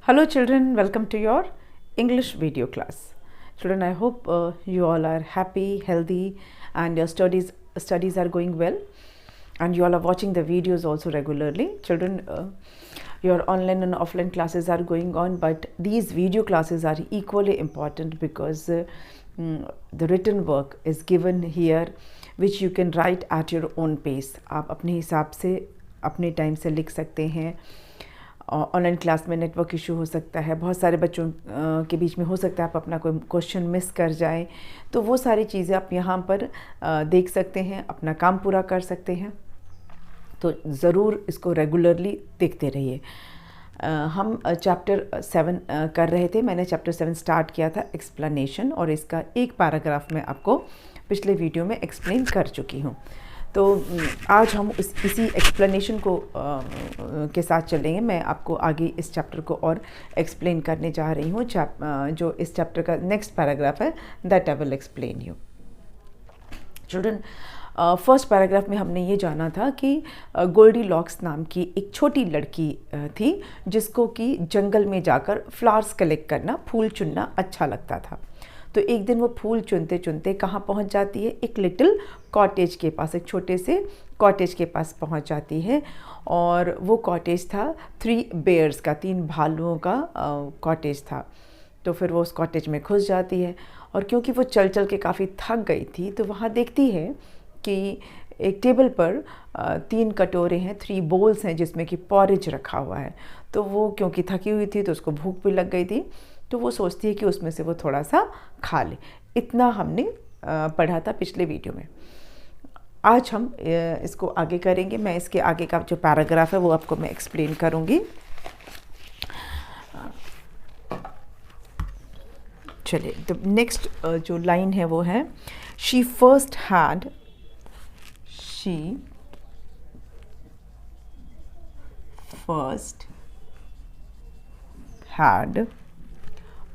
Hello children, welcome to your English video class. Children, I hope you all are happy, healthy and your studies are going well and you all are watching the videos also regularly. Children, your online and offline classes are going on, but these video classes are equally important because the written work is given here which you can write at your own pace. आप अपने हिसाब से अपने time से लिख सकते हैं. Online class में नेटवर्क इशू हो सकता है, बहुत सारे बच्चों के बीच में हो सकता है आप अपना कोई क्वेश्चन मिस कर जाएं, तो वो सारी चीज़ें आप यहाँ पर देख सकते हैं, अपना काम पूरा कर सकते हैं. तो ज़रूर इसको रेगुलरली देखते रहिए. हम चैप्टर 7 कर रहे थे. मैंने चैप्टर 7 स्टार्ट किया था एक्सप्लेनेशन, और इसका एक पैराग्राफ में आपको पिछले वीडियो में एक्सप्लेन कर चुकी हूँ. तो आज हम इसी एक्सप्लेनेशन को के साथ चलेंगे. मैं आपको आगे इस चैप्टर को और एक्सप्लेन करने जा रही हूँ. जो इस चैप्टर का नेक्स्ट पैराग्राफ है, that I will explain you. Children, first paragraph में हमने ये जाना था कि गोल्डी लॉक्स नाम की एक छोटी लड़की थी जिसको कि जंगल में जाकर फ्लावर्स कलेक्ट करना, फूल चुनना अच्छा लगता था. तो एक दिन वो फूल चुनते चुनते कहाँ पहुँच जाती है? एक लिटिल कॉटेज के पास, एक छोटे से कॉटेज के पास पहुँच जाती है. और वो कॉटेज था 3 बेयर्स का, 3 भालुओं का कॉटेज था. तो फिर वो उस कॉटेज में घुस जाती है, और क्योंकि वो चल चल के काफ़ी थक गई थी तो वहाँ देखती है कि एक टेबल पर 3 कटोरे हैं, 3 बोल्स हैं जिसमें कि पॉरेज रखा हुआ है. तो वो क्योंकि थकी हुई थी तो उसको भूख भी लग गई थी, तो वो सोचती है कि उसमें से वो थोड़ा सा खा ले. इतना हमने पढ़ा था पिछले वीडियो में. आज हम इसको आगे करेंगे. मैं इसके आगे का जो पैराग्राफ है वो आपको मैं एक्सप्लेन करूँगी. चलिए, तो नेक्स्ट जो लाइन है वो है, she first had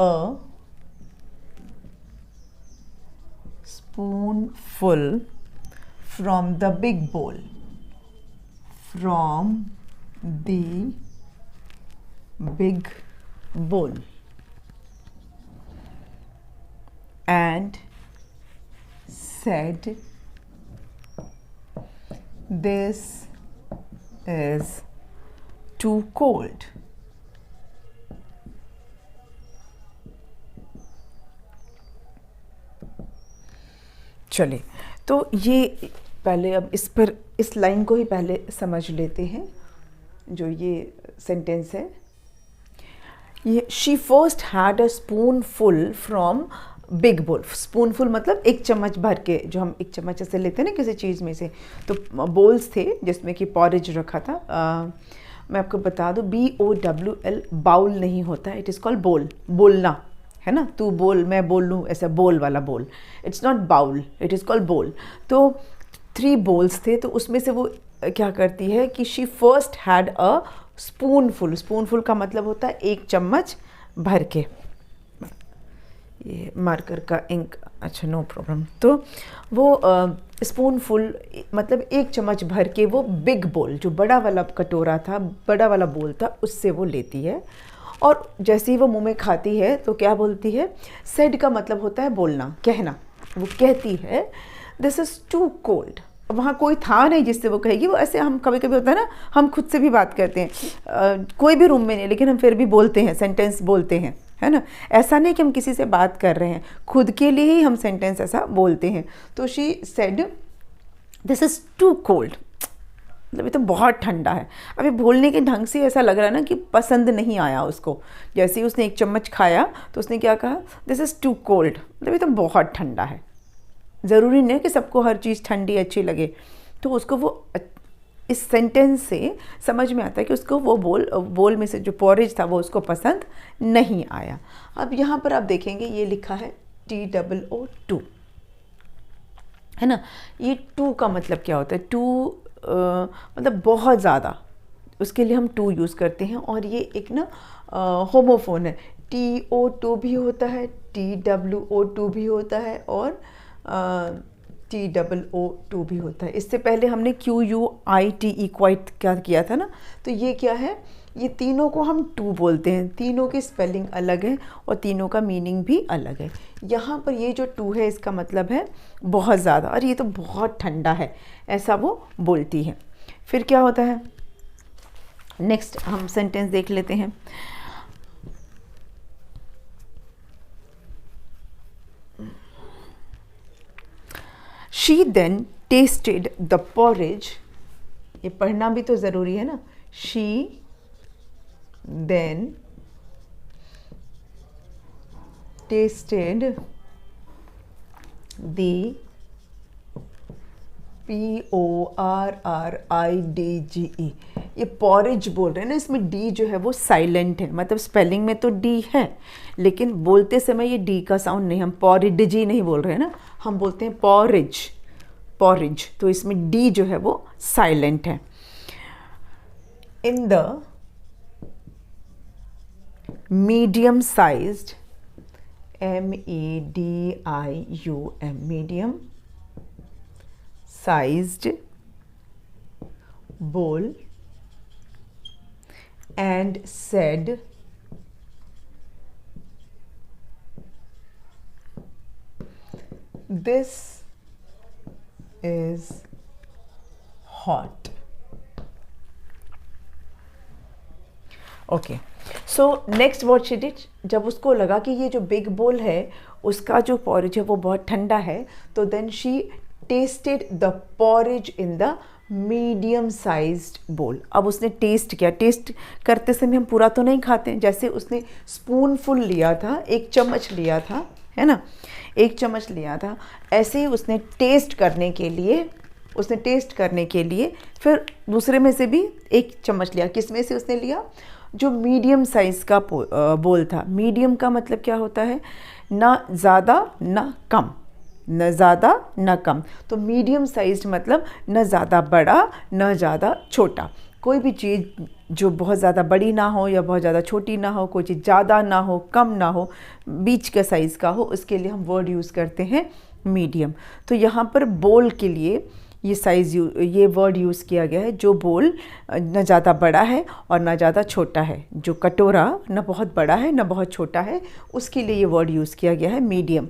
a spoonful from the big bowl, and said, this is too cold. चलिए, तो ये पहले अब इस लाइन को ही पहले समझ लेते हैं. जो ये सेंटेंस है, ये she first had a spoonful from big बोल. स्पूनफुल मतलब एक चम्मच भर के, जो हम एक चम्मच ऐसे लेते हैं ना किसी चीज़ में से. तो बोल्स थे जिसमें कि पॉरेज रखा था. मैं आपको बता दूँ, BOWL बाउल नहीं होता, इट इज़ कॉल्ड बोल. बोलना है ना, तू बोल मैं बोल लूँ, ऐसा बोल वाला bowl. It's not bowl, it is called bowl. तो 3 बोल्स थे, तो उसमें से वो क्या करती है कि she first had a spoonful. Spoonful का मतलब होता है एक चम्मच भर के. ये मार्कर का इंक, अच्छा नो प्रॉब्लम. तो वो स्पूनफुल मतलब एक चम्मच भर के वो बिग बोल, जो बड़ा वाला कटोरा था, बड़ा वाला बोल था, उससे वो लेती है. और जैसे ही वो मुंह में खाती है तो क्या बोलती है? सेड का मतलब होता है बोलना, कहना. वो कहती है दिस इज़ टू कोल्ड. वहाँ कोई था नहीं जिससे वो कहेगी. वो ऐसे हम कभी कभी होता है ना, हम खुद से भी बात करते हैं, कोई भी रूम में नहीं, लेकिन हम फिर भी बोलते हैं, सेंटेंस बोलते हैं, है ना. ऐसा नहीं कि हम किसी से बात कर रहे हैं, खुद के लिए ही हम सेंटेंस ऐसा बोलते हैं. तो she said this is too cold, मतलब ये तो बहुत ठंडा है. अभी बोलने के ढंग से ऐसा लग रहा है ना कि पसंद नहीं आया उसको. जैसे ही उसने एक चम्मच खाया तो उसने क्या कहा? दिस इज़ टू कोल्ड, मतलब ये तो बहुत ठंडा है. ज़रूरी नहीं कि सबको हर चीज़ ठंडी अच्छी लगे. तो उसको वो इस सेंटेंस से समझ में आता है कि उसको वो बोल में से जो पॉरेज था वो उसको पसंद नहीं आया. अब यहाँ पर आप देखेंगे ये लिखा है TOO, है ना. ये टू का मतलब क्या होता है? टू मतलब बहुत ज़्यादा, उसके लिए हम टू यूज़ करते हैं. और ये एक ना होमोफोन है. TO2 भी होता है, TWO2 भी होता है, और TOO भी होता है। इससे पहले हमने QUITE क्वाइट क्या किया था ना, तो ये क्या है, ये तीनों को हम टू बोलते हैं, तीनों की स्पेलिंग अलग है और तीनों का मीनिंग भी अलग है। यहाँ पर ये जो टू है इसका मतलब है बहुत ज़्यादा, और ये तो बहुत ठंडा है, ऐसा वो बोलती है। फिर क्या होता है, नेक्स्ट हम सेंटेंस देख लेते हैं। She then tasted the porridge, ये पढ़ना भी तो ज़रूरी है ना। She then tasted the PORRIDGE, ये पॉरिज बोल रहे हैं ना, इसमें डी जो है वो साइलेंट है, मतलब स्पेलिंग में तो डी है लेकिन बोलते समय ये डी का साउंड नहीं, हम पॉरिडजी नहीं बोल रहे हैं ना, हम बोलते हैं पॉरिज, पॉरिज, तो इसमें डी जो है वो साइलेंट है। इन the medium sized, MEDIUM, medium sized bowl and said, this is hot. Okay, so next what she did, जब उसको लगा कि ये जो बिग बोल है उसका जो पॉरिज है वो बहुत ठंडा है, तो then she tasted the porridge in the medium sized bowl. अब उसने टेस्ट किया, टेस्ट करते समय हम पूरा तो नहीं खाते हैं, जैसे उसने स्पूनफुल लिया था, एक चम्मच लिया था, है ना, एक चम्मच लिया था, ऐसे ही उसने टेस्ट करने के लिए फिर दूसरे में से भी एक चम्मच लिया। किस में से उसने लिया, जो मीडियम साइज़ का बोल था। मीडियम का मतलब क्या होता है, ना ज़्यादा ना कम, न ज़्यादा न कम, तो मीडियम साइज्ड मतलब न ज़्यादा बड़ा न ज़्यादा छोटा। कोई भी चीज़ जो बहुत ज़्यादा बड़ी ना हो या बहुत ज़्यादा छोटी ना हो, कोई चीज़ ज़्यादा ना हो कम ना हो, बीच का साइज़ का हो, उसके लिए हम वर्ड यूज़ करते हैं मीडियम। तो यहाँ पर बोल के लिए ये वर्ड यूज़ किया गया है, जो बोल न ज़्यादा बड़ा है और न ज़्यादा छोटा है, जो कटोरा न बहुत बड़ा है न बहुत छोटा है, उसके लिए ये वर्ड यूज़ किया गया है मीडियम।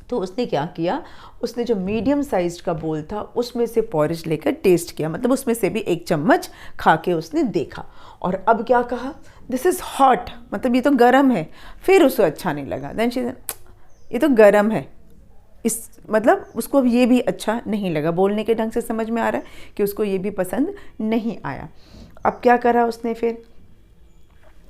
तो उसने क्या किया, उसने जो मीडियम साइज्ड का बोल था उसमें से पॉरिज लेकर टेस्ट किया, मतलब उसमें से भी एक चम्मच खा के उसने देखा, और अब क्या कहा, दिस इज़ हॉट, मतलब ये तो गर्म है। फिर उसको अच्छा नहीं लगा, देन शी, ये तो गर्म है, इस मतलब उसको अब ये भी अच्छा नहीं लगा, बोलने के ढंग से समझ में आ रहा है कि उसको ये भी पसंद नहीं आया। अब क्या करा उसने फिर,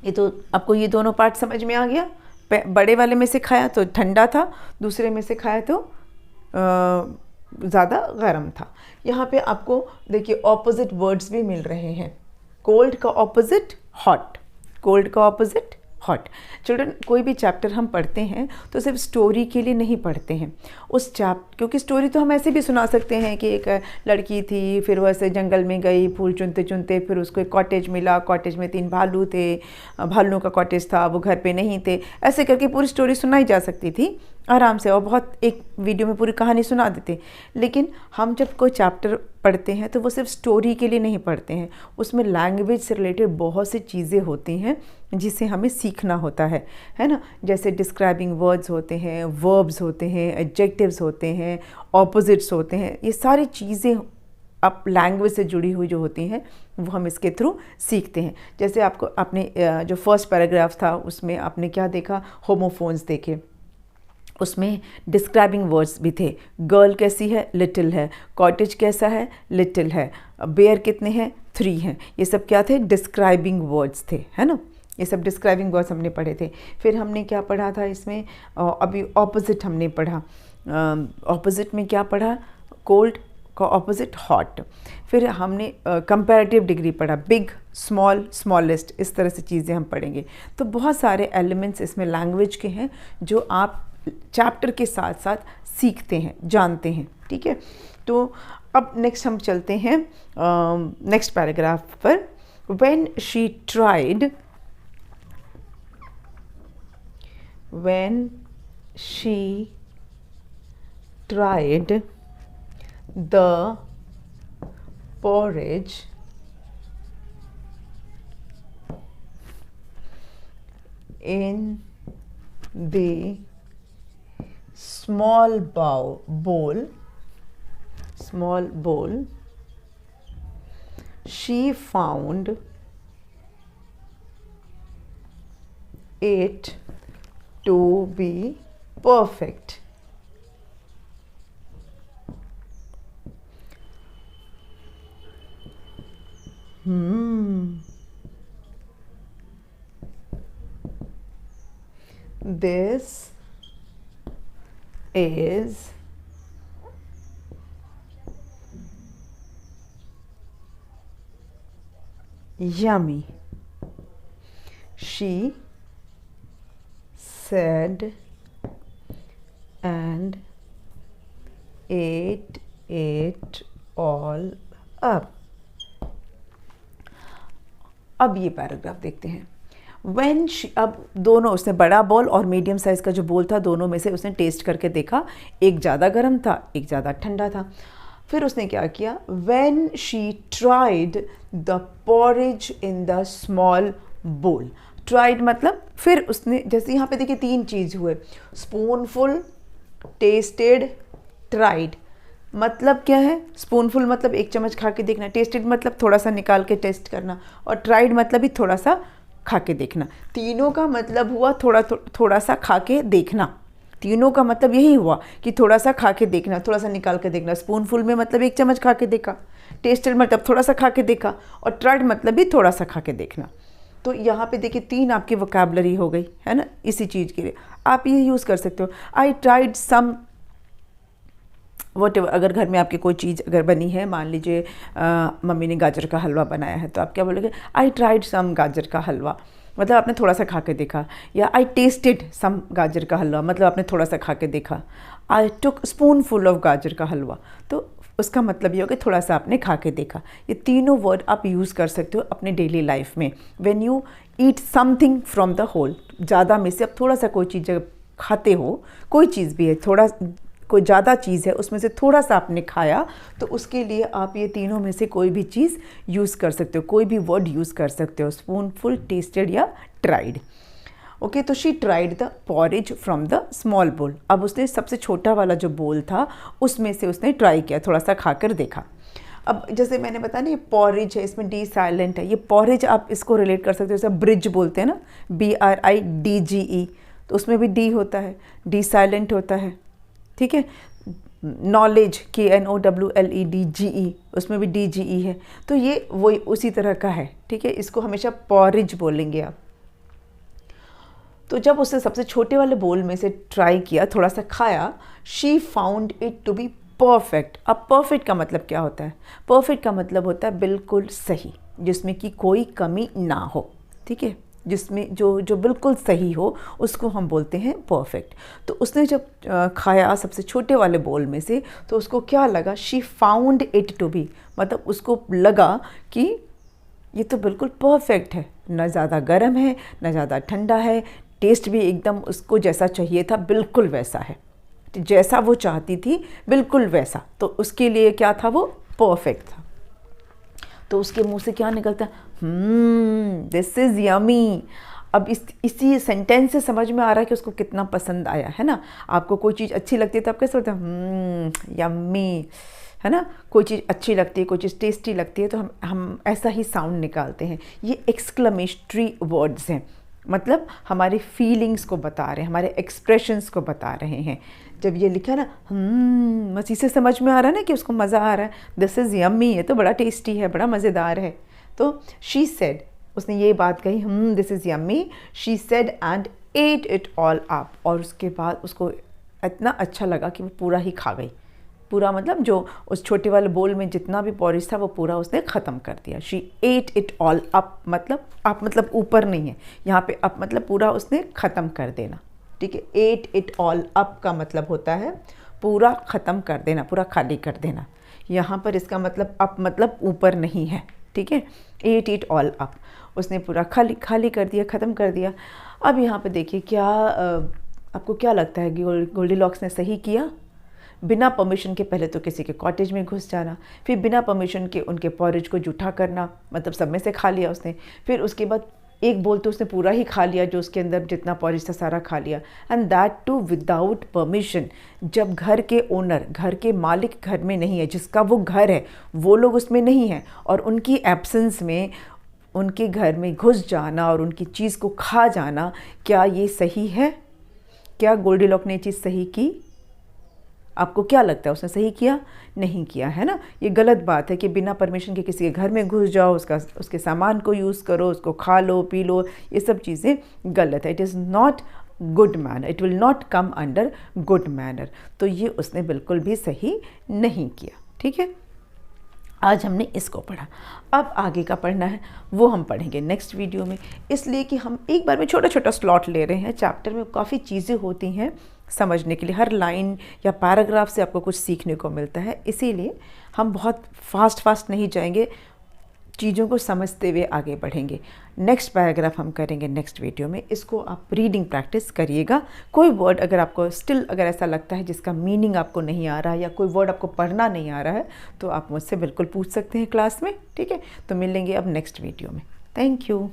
ये तो आपको ये दोनों पार्ट समझ में आ गया। बड़े वाले में से खाया तो ठंडा था, दूसरे में से खाया तो ज़्यादा गर्म था। यहाँ पे आपको देखिए ऑपोजिट वर्ड्स भी मिल रहे हैं, कोल्ड का ऑपोजिट हॉट, कोल्ड का ऑपोजिट हॉट। चिल्ड्रन, कोई भी चैप्टर हम पढ़ते हैं तो सिर्फ स्टोरी के लिए नहीं पढ़ते हैं उस क्योंकि स्टोरी तो हम ऐसे भी सुना सकते हैं कि एक लड़की थी, फिर वो ऐसे जंगल में गई फूल चुनते चुनते, फिर उसको एक कॉटेज मिला, कॉटेज में 3 भालू थे, भालुओं का कॉटेज था, वो घर पे नहीं थे, ऐसे करके पूरी स्टोरी सुनाई जा सकती थी आराम से, और बहुत एक वीडियो में पूरी कहानी सुना देते। लेकिन हम जब कोई चैप्टर पढ़ते हैं तो वो सिर्फ स्टोरी के लिए नहीं पढ़ते हैं, उसमें लैंग्वेज से रिलेटेड बहुत सी चीज़ें होती हैं जिसे हमें सीखना होता है ना। जैसे डिस्क्राइबिंग वर्ड्स होते हैं, वर्ब्स होते हैं, एडजेक्टिव्स होते हैं, ऑपोजिट्स होते हैं, ये सारी चीज़ें अब लैंग्वेज से जुड़ी हुई जो होती हैं वो हम इसके थ्रू सीखते हैं। जैसे आपको आपने जो फर्स्ट पैराग्राफ था उसमें आपने क्या देखा, होमोफोन्स देखे, उसमें डिस्क्राइबिंग वर्ड्स भी थे। गर्ल कैसी है, लिटिल है, कॉटेज कैसा है, लिटिल है, बेयर कितने हैं, 3 हैं, ये सब क्या थे, डिस्क्राइबिंग वर्ड्स थे, है ना। ये सब डिस्क्राइबिंग वर्ड्स हमने पढ़े थे। फिर हमने क्या पढ़ा था इसमें, अभी ऑपोजिट हमने पढ़ा, ऑपोजिट में क्या पढ़ा, कोल्ड का ऑपोजिट हॉट। फिर हमने कंपैरेटिव डिग्री पढ़ा, बिग, स्मॉल, स्मॉलेस्ट, इस तरह से चीज़ें हम पढ़ेंगे। तो बहुत सारे एलिमेंट्स इसमें लैंग्वेज के हैं जो आप चैप्टर के साथ साथ सीखते हैं, जानते हैं, ठीक है। तो अब नेक्स्ट हम चलते हैं नेक्स्ट पैराग्राफ पर। When she tried the porridge in the small bowl, she found it to be perfect. This is yummy, she said and ate it all up. अब ये पैराग्राफ देखते हैं. When she, अब दोनों, उसने बड़ा बॉल और मीडियम साइज़ का जो बोल था, दोनों में से उसने टेस्ट करके देखा. एक ज़्यादा गर्म था, एक ज़्यादा ठंडा था. फिर उसने क्या किया? When she tried the porridge in the small bowl. Tried मतलब फिर उसने, जैसे यहाँ पे देखिए 3 चीज़ हुए. Spoonful, tested, tried. मतलब क्या है? स्पूनफुल मतलब 1 चम्मच खा के देखना, टेस्टेड मतलब थोड़ा सा निकाल के टेस्ट करना, और ट्राइड मतलब भी थोड़ा सा खा के देखना. तीनों का मतलब हुआ थोड़ा सा खा के देखना. तीनों का मतलब यही हुआ कि थोड़ा सा खा के देखना, थोड़ा सा निकाल के देखना. स्पूनफुल में मतलब 1 चम्मच खा के देखा, टेस्टेड मतलब थोड़ा सा खा के देखा, और ट्राइड मतलब भी थोड़ा सा खा के देखना. तो यहाँ पे देखिए 3 आपकी वोकैबुलरी हो गई है ना. इसी चीज़ के लिए आप ये यूज़ कर सकते हो. I tried some whatever. अगर घर में आपकी कोई चीज़ अगर बनी है, मान लीजिए मम्मी ने गाजर का हलवा बनाया है, तो आप क्या बोलोगे? आई ट्राइड सम गाजर का हलवा, मतलब आपने थोड़ा सा खा के देखा. या आई टेस्टेड सम गाजर का हलवा, मतलब आपने थोड़ा सा खा के देखा. आई टुक स्पूनफुल ऑफ गाजर का हलवा, तो उसका मतलब ये हो कि थोड़ा सा आपने खा के देखा. ये तीनों वर्ड आप यूज़ कर सकते हो अपने डेली लाइफ में. When you eat something from the whole, ज़्यादा में से आप थोड़ा सा कोई चीज़ जब खाते हो, कोई चीज़ भी है, थोड़ा कोई ज़्यादा चीज़ है, उसमें से थोड़ा सा आपने खाया, तो उसके लिए आप ये तीनों में से कोई भी चीज़ यूज़ कर सकते हो, कोई भी वर्ड यूज़ कर सकते हो. स्पूनफुल, टेस्टेड या ट्राइड. ओके, तो she tried the porridge from the small बोल. अब उसने सबसे छोटा वाला जो बोल था उसमें से उसने ट्राई किया, थोड़ा सा खाकर देखा. अब जैसे मैंने बताया ना, ये पॉरेज है, इसमें डी साइलेंट है. ये पॉरेज आप इसको रिलेट कर सकते हो, जैसे ब्रिज बोलते हैं ना, BRIDGE, तो उसमें भी डी होता है, डी साइलेंट होता है. ठीक है. नॉलेज, KNOWLEDGE, उसमें भी DGE है. तो ये वही उसी तरह का है. ठीक है, इसको हमेशा पॉरेज बोलेंगे आप. तो जब उसने सबसे छोटे वाले बोल में से ट्राई किया, थोड़ा सा खाया, she found it to be perfect. अब परफेक्ट का मतलब क्या होता है? परफेक्ट का मतलब होता है बिल्कुल सही, जिसमें कि कोई कमी ना हो. ठीक है, जिसमें जो बिल्कुल सही हो उसको हम बोलते हैं परफेक्ट. तो उसने जब खाया सबसे छोटे वाले बोल में से, तो उसको क्या लगा? She found it to be, मतलब उसको लगा कि ये तो बिल्कुल परफेक्ट है. ना ज़्यादा गर्म है, ना ज़्यादा ठंडा है. टेस्ट भी एकदम उसको जैसा चाहिए था बिल्कुल वैसा है, जैसा वो चाहती थी बिल्कुल वैसा. तो उसके लिए क्या था? वो परफेक्ट था. तो उसके मुंह से क्या निकलता है? This is yummy. अब इसी सेंटेंस से समझ में आ रहा है कि उसको कितना पसंद आया है ना. आपको कोई चीज़ अच्छी लगती है तो आप कैसे बोलते हैं? यम्मी, है ना. कोई चीज़ अच्छी लगती है, कोई चीज़ टेस्टी लगती है, तो हम ऐसा ही साउंड निकालते हैं. ये एक्सक्लेमेटरी वर्ड्स हैं, मतलब हमारे फीलिंग्स को बता रहे हैं, हमारे एक्सप्रेशंस को बता रहे हैं. जब ये लिखा ना, बस इसे समझ में आ रहा है ना कि उसको मज़ा आ रहा है. दिस इज़ यम्मी, ये तो बड़ा टेस्टी है, बड़ा मज़ेदार है. तो शी सेड, उसने ये बात कही, this is yummy. She said and at it all up. और उसके बाद उसको इतना अच्छा लगा कि वो पूरा ही खा गई. पूरा मतलब जो उस छोटे वाले बोल में जितना भी पॉरेज था वो पूरा उसने ख़त्म कर दिया. She at it all up, मतलब अप मतलब ऊपर नहीं है, यहाँ पे अप मतलब पूरा उसने ख़त्म कर देना. ठीक है, एट इट ऑल अप का मतलब होता है पूरा ख़त्म कर देना, पूरा खाली कर देना. यहाँ पर इसका मतलब अप मतलब ऊपर नहीं है. ठीक है, एट इट ऑल अप, उसने पूरा खाली कर दिया, ख़त्म कर दिया. अब यहाँ पे देखिए क्या आपको क्या लगता है, गोल्डीलॉक्स ने सही किया? बिना परमिशन के पहले तो किसी के कॉटेज में घुस जाना, फिर बिना परमिशन के उनके पॉरेज को जूठा करना, मतलब सब में से खा लिया उसने, फिर उसके बाद एक बोल तो उसने पूरा ही खा लिया, जो उसके अंदर जितना पॉरेज था सारा खा लिया, and that too without permission. जब घर के ओनर, घर के मालिक घर में नहीं है, जिसका वो घर है वो लोग उसमें नहीं हैं, और उनकी एब्सेंस में उनके घर में घुस जाना और उनकी चीज़ को खा जाना, क्या ये सही है? क्या गोल्डीलॉक ने ये चीज़ सही की? आपको क्या लगता है, उसने सही किया? नहीं किया, है ना। ये गलत बात है कि बिना परमिशन के किसी के घर में घुस जाओ, उसके सामान को यूज़ करो, उसको खा लो, पी लो, ये सब चीज़ें गलत है। It is not good manner, it will not come under good manner. तो ये उसने बिल्कुल भी सही नहीं किया। ठीक है, आज हमने इसको पढ़ा। अब आगे का पढ़ना है वो हम पढ़ेंगे नेक्स्ट वीडियो में, इसलिए कि हम एक बार में छोटा छोटा स्लॉट ले रहे हैं। चैप्टर में काफ़ी चीज़ें होती हैं समझने के लिए, हर लाइन या पैराग्राफ से आपको कुछ सीखने को मिलता है, इसीलिए हम बहुत फास्ट नहीं जाएंगे, चीज़ों को समझते हुए आगे बढ़ेंगे। नेक्स्ट पैराग्राफ हम करेंगे नेक्स्ट वीडियो में, इसको आप रीडिंग प्रैक्टिस करिएगा। कोई वर्ड अगर आपको स्टिल अगर ऐसा लगता है जिसका मीनिंग आपको नहीं आ रहा है, या कोई वर्ड आपको पढ़ना नहीं आ रहा है, तो आप मुझसे बिल्कुल पूछ सकते हैं क्लास में। ठीक है, तो मिलेंगे अब नेक्स्ट वीडियो में। Thank you.